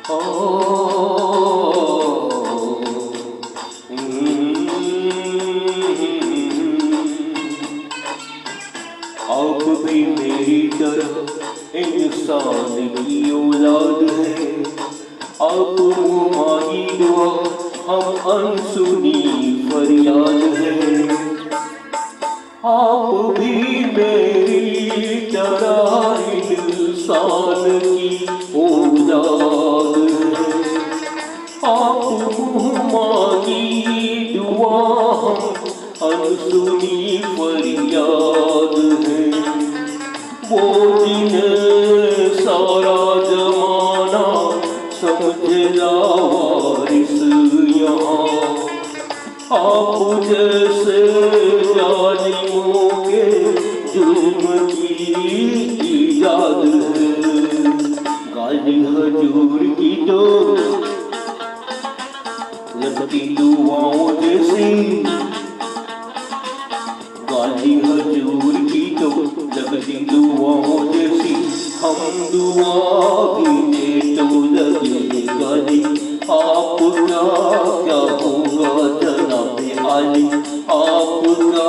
ओ, आप भी मेरी तरह इंसान की औलाद है। आप मांगी दुआ, हम अनसुनी फरियाद है। आप भी मेरी तरह इंसान की औलाद है। आप मांगी दुआ, हम अनसुनी फरियाद है। वो जिन्हें सारा जमाना समझला वारिस यहाँ, आप जैसे जालिमों के जुल्म की इजाद है। गाली हजूर की तो लगती दुआओं जैसी, गाली हजूर की तो लगती दुआओं जैसी। हम दुआ भी दे तो लगे गाली, आपका क्या होगा जनाबे आली, आपका